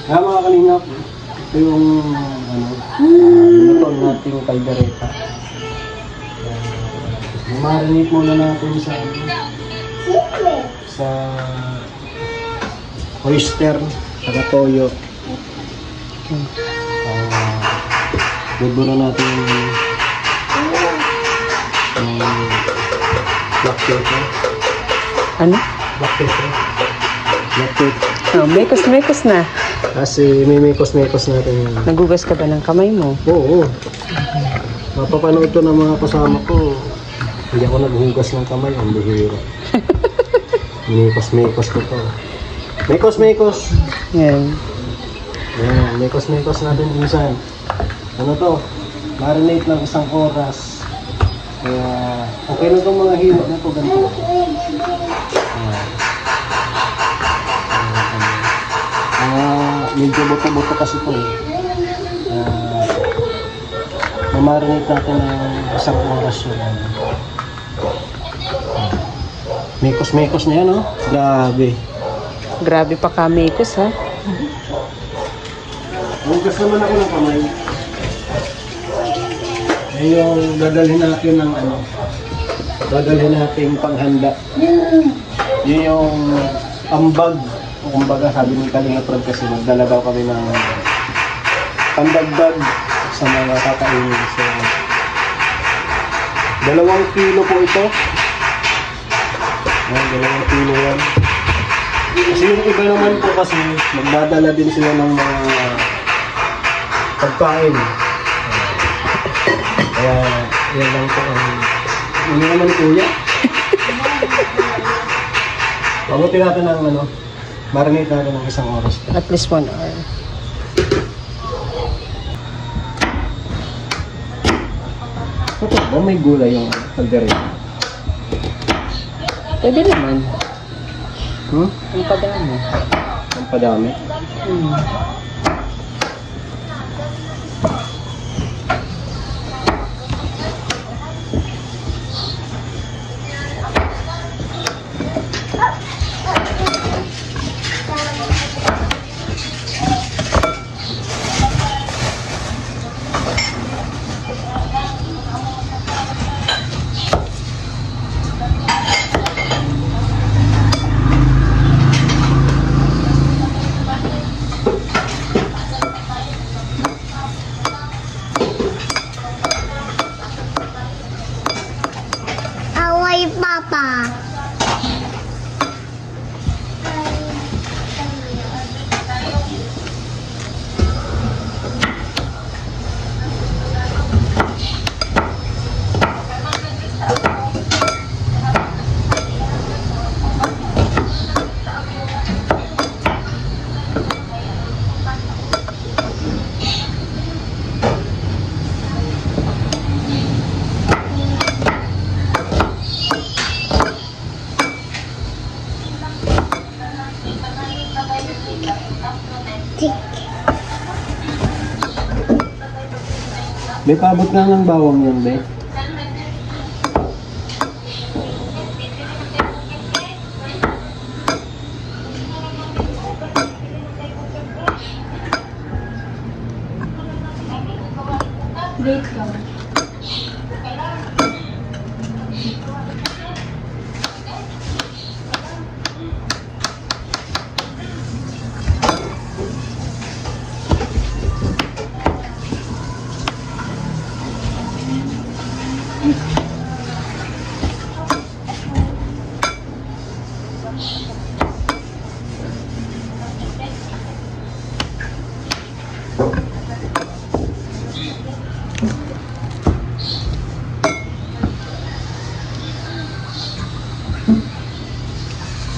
Kaya mga kalingap, ito yung luto nating kaldereta. Marinate muna natin sa oyster, saka toyo. Buburo natin yung black pepper. Ano? Black pepper. Black pepper. Oh, mekos na. Kasi may mekos natin yan. Nagugas ka ba ng kamay mo? Oo. Mapapanood to ng mga kasama ko. Hindi ako naghugas ng kamay. Ang bihira. Mekos ko to. Mekos. Yan. Yan. Mekos natin minsan. Ano to? Marinate ng 1 oras. Kaya okay na itong mga hiwa na to. Ganito. Medyo buto-buto kasi ito eh. Mamarinate natin ng 1 oras yun. Mekos na yan, oh. Grabe. Grabe pa ka mekos, ha? Hugas naman ako ng kamay. Yung dadalhin natin ng dadalhin natin panghanda. Yun yung ambag. Kumbaga sabi ng Kalinga Prod kasi nagdala daw kami ng pandagdag sa mga kakainin. So, 2 kilo po ito. 2 kilo yan. Kasi yung iba naman po kasi magdadala din sila ng mga pagkain. Kaya yan lang po ang ano naman kuya. Pabuti natin ng marinate natin ng 1 oras. At least 1 hour. Ito ba may gulay yung kaldereta? Pwede naman. Ang padami. Ang padami? Papa. May paabot na ng bawang yan, be. Wait lang.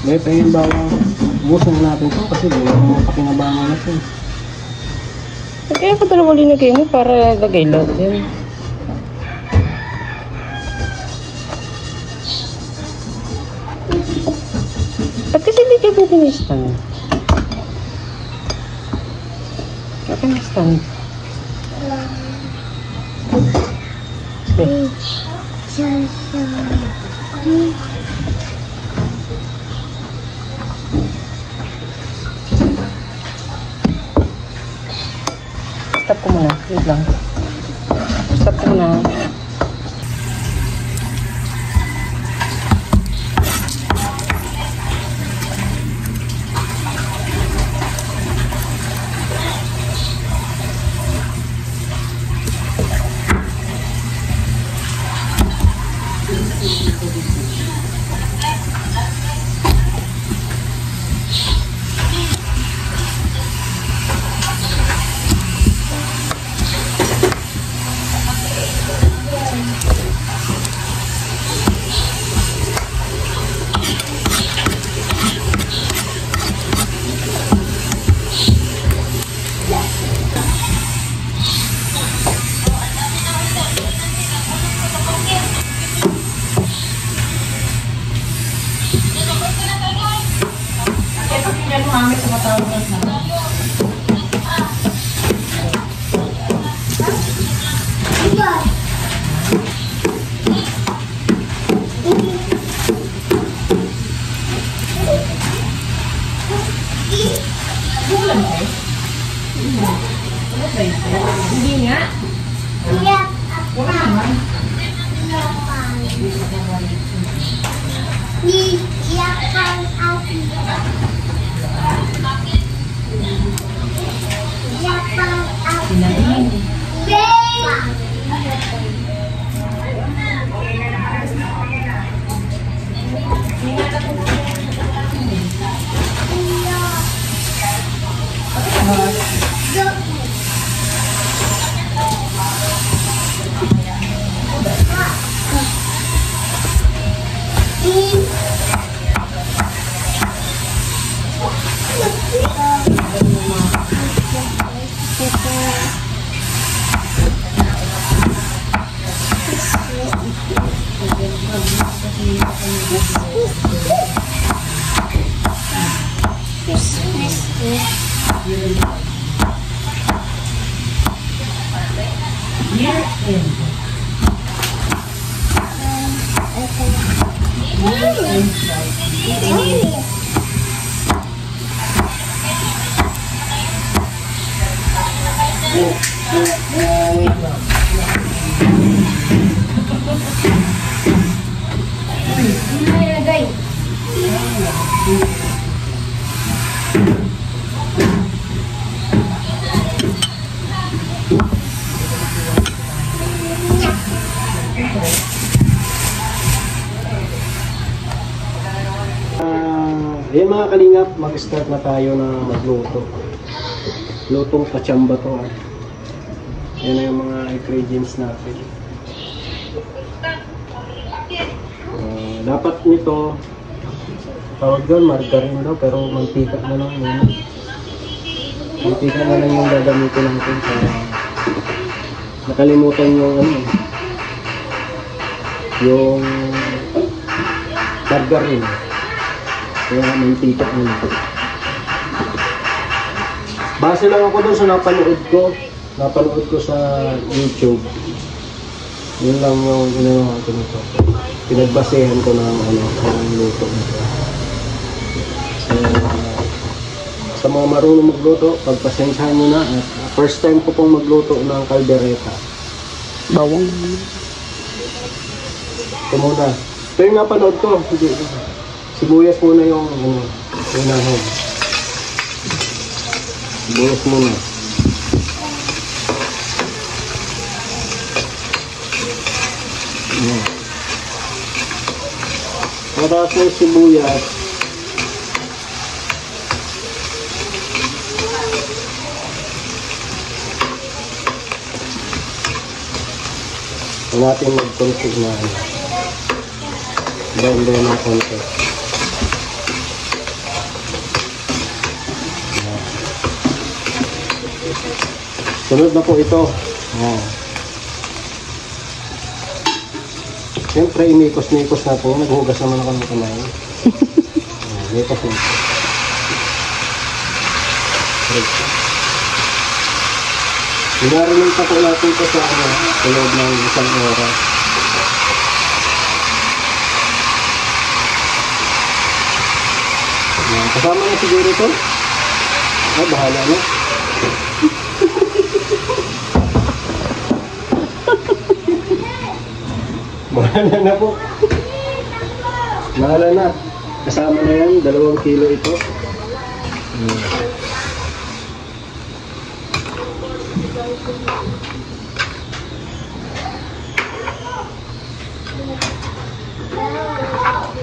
May pahingin bawang. Ubusin natin ito kasi yung pakinabangan natin. Kaya ko talagang linagay mo para lagay lahat yan. Ba't kasi hindi kayo binistand? Okay na stand. Stop ko muna. Wait lang. Stop ko muna. Ayan mga kalingap, mag-start na tayo na magluto. Lutong kachamba to. Yan na yung mga ingredients natin. Dapat nito, tawag doon, margarine daw, pero mantika na lang yun. Mantika na lang yung gagamitin natin para nakalimutan yung yung margarine. Kaya mantika na lang. Base lang ako doon sa napanood ko sa YouTube. Yun lang yung ginawa ko nito. Pinagbasehan ko ng luto nito. So, sa mga marunong magluto, pagpasensyahan nyo na at first time ko pong magluto ng kaldereta. Bawang. Ito muna. Ito yung napanood ko. Sibuyas muna yung unahon. Sibuyas muna. Ayan. Pagkatapos ng sibuyas, natin mag-config na down ng konti. Sunod na po ito. Siyempre, inikos-nikos na po. Naghugas naman ako ng kamay. Nikos na. Inarinig pa po natin ito sa loob ng isang oras. Kasama na siguro ito. Bahala na. Bahala na po. Bahala na. Kasama na yan, 2 kilo ito.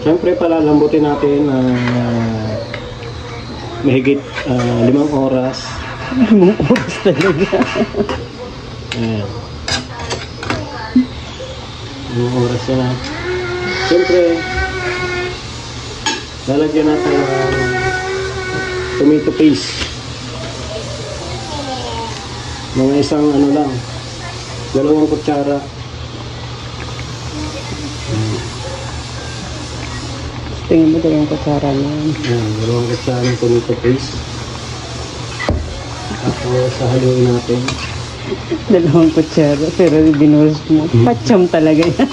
Siyempre palalambutin natin mahigit 5 oras. 5 oras talaga. Ayan. 5 oras na. Siyempre, lalagyan natin ng tomato paste. Mga isang ano lang, 2 kutsara. Tingin mo 2 kutsara na yan. Ayan, 2 kutsara ng tomato paste. Tapos sahaluin natin. 2 kutsara, pero binuhos mo. Patsyam talaga yan.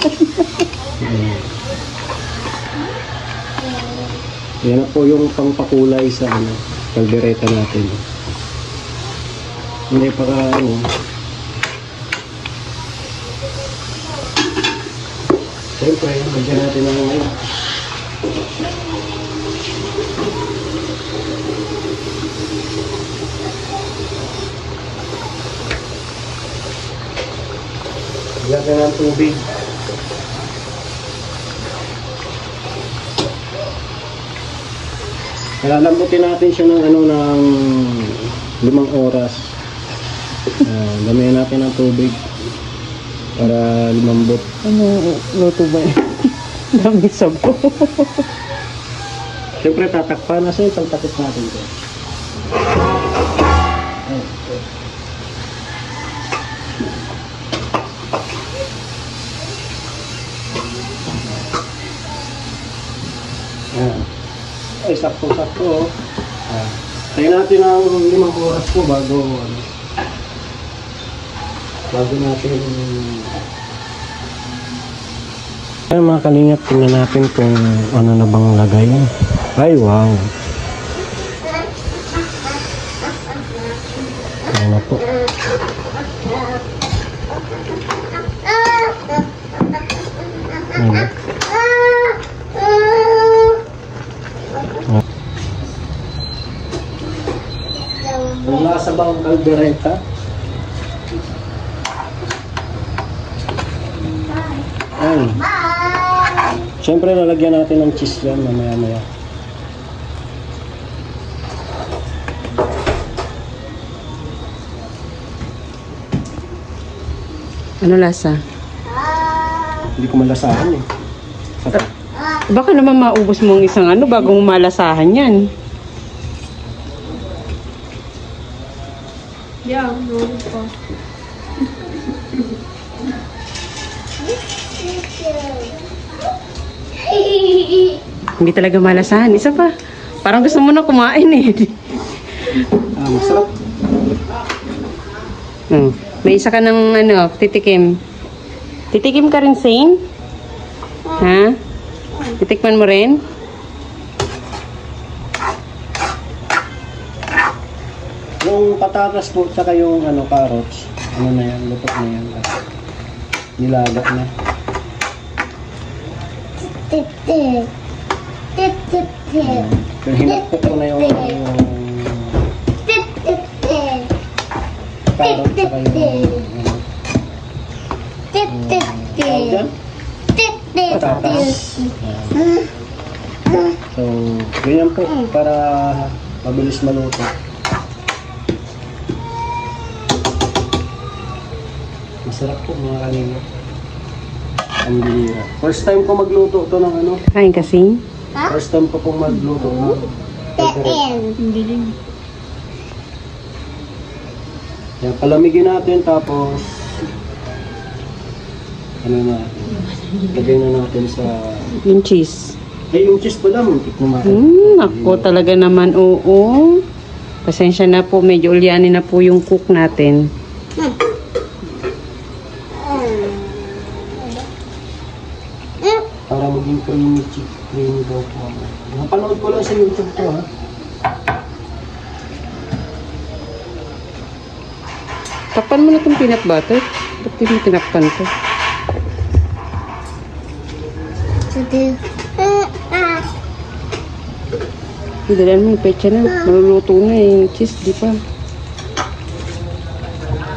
Yan na po yung pangpakulay sa kaldereta natin. Hindi pa ka siyempre, magyan natin ng ngayon. Lagyan ng tubig. Lalambutin natin siya ng ng 5 oras. Damihan natin ng tubig para lumambot. Ano, luto ba yan? Dami sabo. Siyempre tatakpan. Nasa yung pagtakip natin ito? Ayan. Ay, sakto-sakto. Tayo natin ng 5 oras po bago natin ay mga kalingap, tingnan natin kung ano na bang lagay. Ay, wow. Ano na po. Ano? Mula sa bang kaldereta. Ay. Siyempre lalagyan natin ng cheese yan mamaya-maya. Ano lasa? Hindi ko malasahan eh. Baka naman maubos mo ang isang bago mo malasahan yan. Yeah, no pa. Hindi talaga malasahan. Isa pa. Parang gusto mo na kumain eh. Masarap. May isa ka ng titikim. Titikim ka rin, Zane? Ha? Titikman mo rin? Yung patatas po, tsaka yung carrots. Ano na yan, lutok na yan. Nilaga na. Pero hinakpok ko na yung carrot tsaka yung patatas. So, ganyan po para mabilis maluto. Masarap po mga kanina. Ang bihira. First time ko magluto to ng Kain kasi. First time ko pong magluto ng Hindi din. Yan, palamigin natin tapos lagay na natin sa Yung cheese. yung cheese pala, muntik na Ako talaga naman, oo. Pasensya na po, medyo ulyanin na po yung cook natin. para maging creamy daw po. Napanood ko lang sa YouTube to ha. Tapan mo na itong peanut butter. Ba't hindi tinakpan to? Dalan mo, pecha na. Maluluto na eh. Cheese, di pa.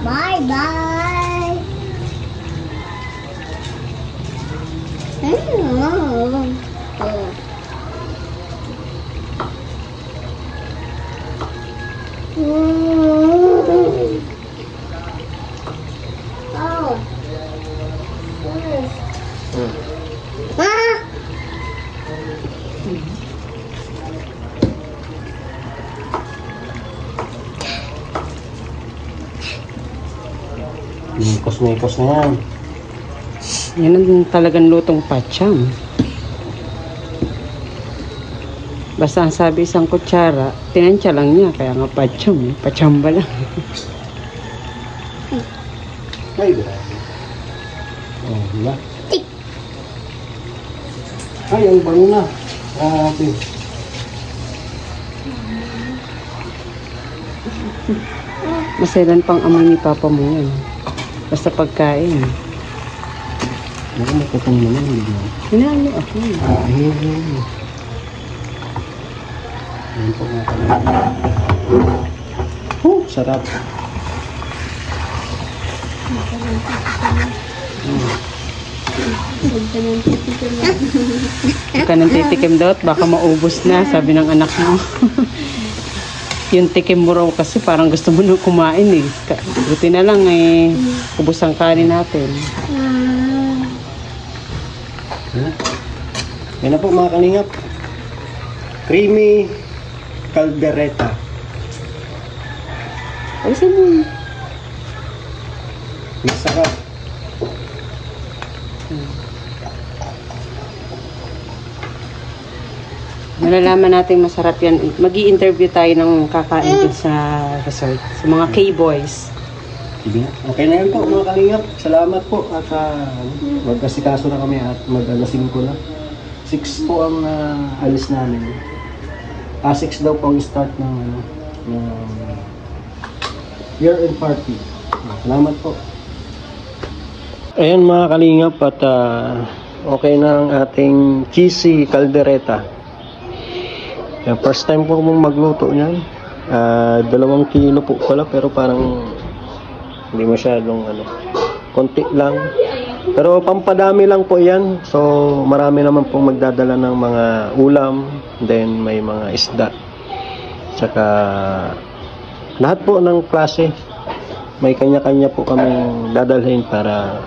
Bye bye. Mikos-mikos na yan. Yan ang talagang lutong pacham. Basta ang sabi isang kutsara, tinansya lang niya. Kaya nga pacham eh. Pachamba lang. Ay, grabe. Oh, diba? Ay, ang bango na. Grabe. Maselan pang amoy ni Papa mo yan. Basta pagkain. Ano matutong naman, hindi mo. Hinalo ako. Ayan po nga pala. Sarap. Huwag ka nang titikim daw at baka maubos na, sabi ng anak mo. Yung tikim mo raw kasi parang gusto mo nang kumain eh. Buti na lang eh, ubos ang kanin natin. Yan na po mga kalingap. Creamy caldereta. Alisin mo. Masarap. Malalaman natin masarap yan. Mag-i-interview tayo ng kakain dun sa resort. Sa mga K-boys. Sige na. Okay na yan po mga kalingap. Salamat po at magkasikaso na kami at mag-alasing ko na. 6 po ang alis namin. 6 daw po ang start ng year-end party. Salamat po. Ayan mga kalingap at okay na ang ating cheesy caldereta. First time po mong magluto niyan. 2 kilo po pala pero parang hindi masyadong konti lang. Pero pampadami lang po yan. So marami naman pong magdadala ng mga ulam. Then may mga isda. Tsaka lahat po ng klase. May kanya-kanya po kaming dadalhin para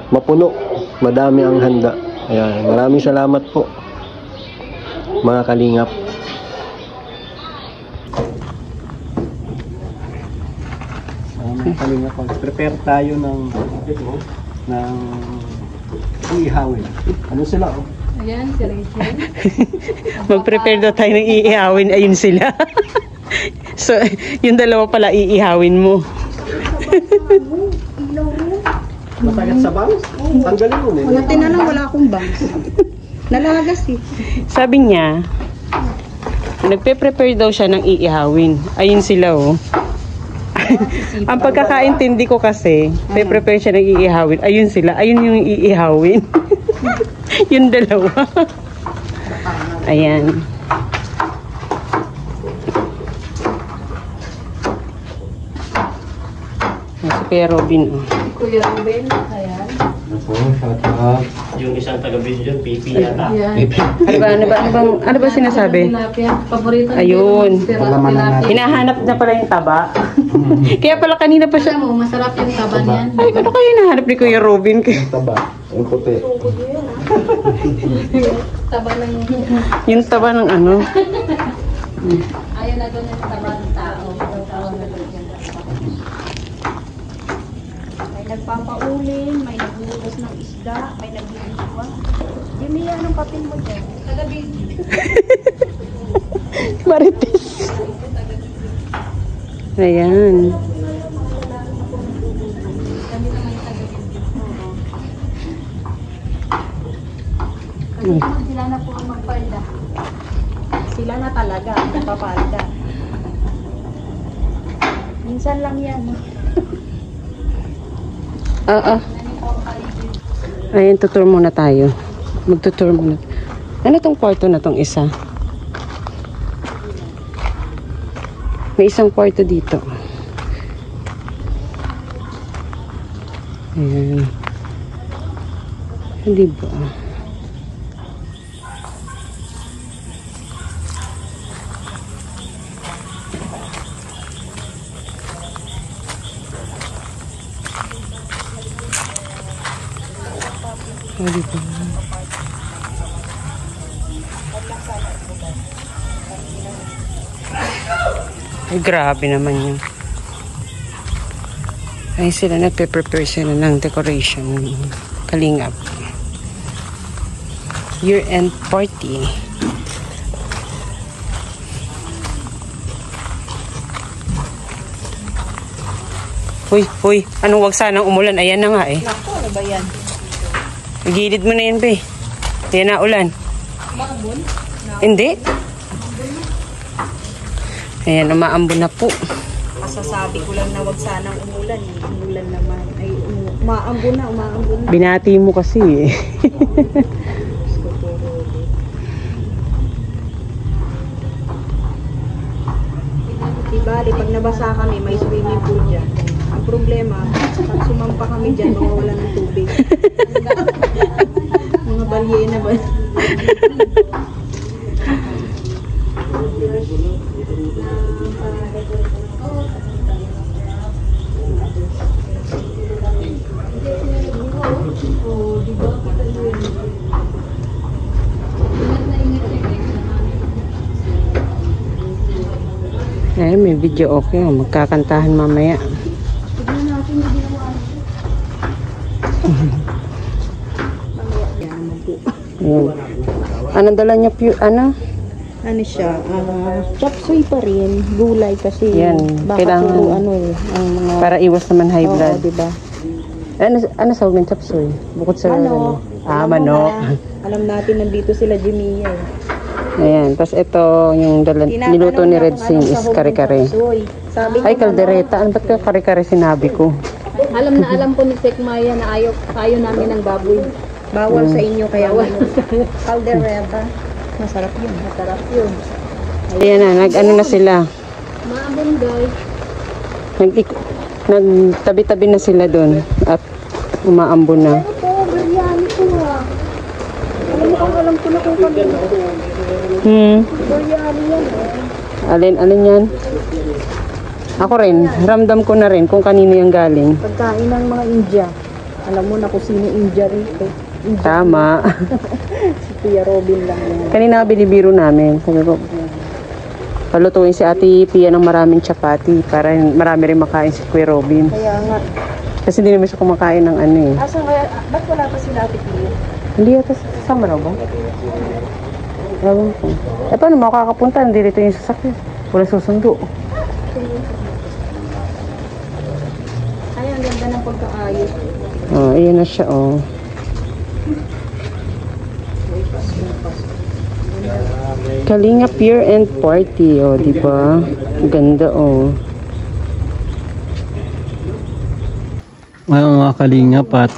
mapuno. Madami ang handa. Ayan, maraming salamat po mga kalingap. Mga kalingap, prepare tayo ng ihawin. Ano sila oh? Ayan, si Rachel. Mag-prepare daw tayo ng iihawin. Ayun sila. So, yung dalawa pala iihawin mo. Matagat sa bangs? Tanggalin mo Wala tinanong, wala akong bangs. Nalagas eh. Sabi niya, nagpe-prepare daw siya ng iihawin. Ayun sila oh. Ang pagkakaintindi ko kasi, pe-prepare siya ng iihawin. Ayun sila, ayun yung iihawin. Yung dalawa. Ayan. Si Kuya Robin oh. Kuya Ruben, ayan. Yung isang taga-video dyan, pipi yata. Ano ba sinasabi? Tilapia. Paborito niya. Ayun. Tilapia. Hinahanap na pala yung taba. Kaya pala kanina pa siya. Alam mo, masarap yung taba niyan. Ay, ano kayo hinahanap ni Kuya Robin? Taba, yung puti. Taba ng... Yung taba ng ano? Ayaw na doon yung taba ng tao. May nagpapauling, may naghuhugas ng isda, may nagbibigwa. Jimmy, anong papel mo dyan? Taga-video. Marites. Ayan. Sila na po ang magpalda. Sila na talaga ang nagpapalda. Minsan lang yan. Oo. Ayan, tutur muna tayo. Magtutour muna. Ano tong kwarto na tong isa? May isang kwarto dito. Ayan. Hindi ba? Hindi ba? Ay, grabe naman yun. Ay, sila nagpe-prepare sila ng decoration. Kalingap. Year-end party. Hoy, hoy. Anong wag sanang umulan? Ayan na nga eh. Naku, ano ba yan? Gilid mo na yan, be. Ayan na, ulan. Maambon? Hindi. Ayan, umaambon na po. Masasabi ko lang na wag sanang umulan. Umulan naman. Ay, umaambon na, umaambon na. Binati mo kasi eh. Diba, di pag nabasa kami, may swimming pool dyan. Ang problema, pag sumampa kami dyan, mawawala ng tubig. Mga balyena ba? Ay, may video okay. Oh. Magkakantahan mamaya. Tignan natin yung ginawa. Yan naman po. Ayan. Anong dala niya? Ano? Ano siya? Chop suey pa rin. Gulay kasi. Yan, Baka kailangan- puro ano eh. Ang mga... Para iwas naman high blood. Oo, diba? Ano sa umin chapsoy? Bukod sa... Manok. Alam mo manok. na, alam natin nandito sila Jimmy eh. Ayan. Tapos ito, yung niluto ni Red Sing is kare-kare. Sabi Ay, kaldereta. Ano ba't ka kare-kare sinabi ko? alam na alam po ni Tek Maya na ayaw namin ng baboy. Bawal sa inyo kaya kaldereta. Masarap yun, masarap yun. Ayan na, nag-ano na sila. Maabon guys. Nagtabi-tabi na sila doon. At umaambon na. Ano po, biryani po ha. Alam ko na kung kanino. Biryani yan eh. Alin yan? Ako rin, ramdam ko na rin kung kanino yung galing. Pagkain ng mga India. Alam mo na kung sino India rito. Tama. Si Kuya Robin lang yan. Kanina binibiro namin. Sabi ko, palutuin si Ate Pia ng maraming chapati para marami rin makain si Kuya Robin. Kaya nga. Kasi hindi naman siya kumakain ng ano eh. Asa kaya, ba't wala pa sila Ate Pia? Hindi yata sasama raw ba? Ewan ko. Eh paano makakapunta? Hindi rito yung sasakyan. Wala susundo. Ay, ang ganda ng pagkaayos. Oh, ayan na siya oh. Kalingap year-end party, oh, di ba? Ganda, oh. Ngayon mga kalingap at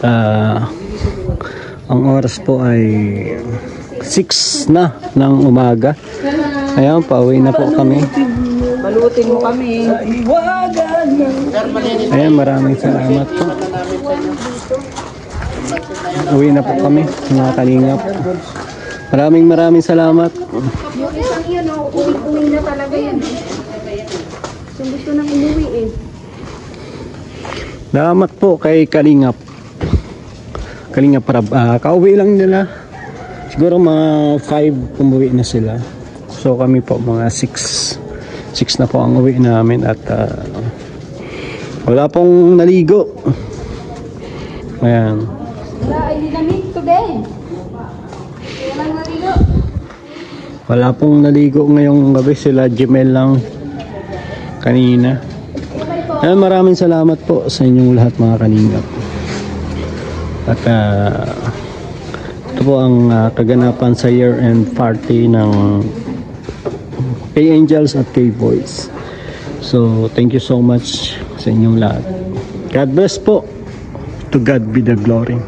ang oras po ay 6 na ng umaga. Ayan, pauwi na po kami. Balutin mo kami. Ayan, maraming salamat po. Uwi na po kami mga kalingap. Maraming salamat. Yung isang yun, uwi na talaga yan. So, gusto nang umuwi eh. Salamat po kay Kalingap. Kalingap para kauwi lang nila. Siguro mga 5 umuwi na sila. So kami po mga 6 na po ang uwi namin at wala pong naligo. Ayan. Wala, hindi namin today. Walang naligo. Wala pong naligo ngayong gabi, sila Jimel lang kanina. Ayan, maraming salamat po sa inyong lahat mga kalingap. At ito po ang kaganapan sa year-end party ng K-Angels at K-Boys. So, thank you so much sa inyong lahat. God bless po. To God be the glory.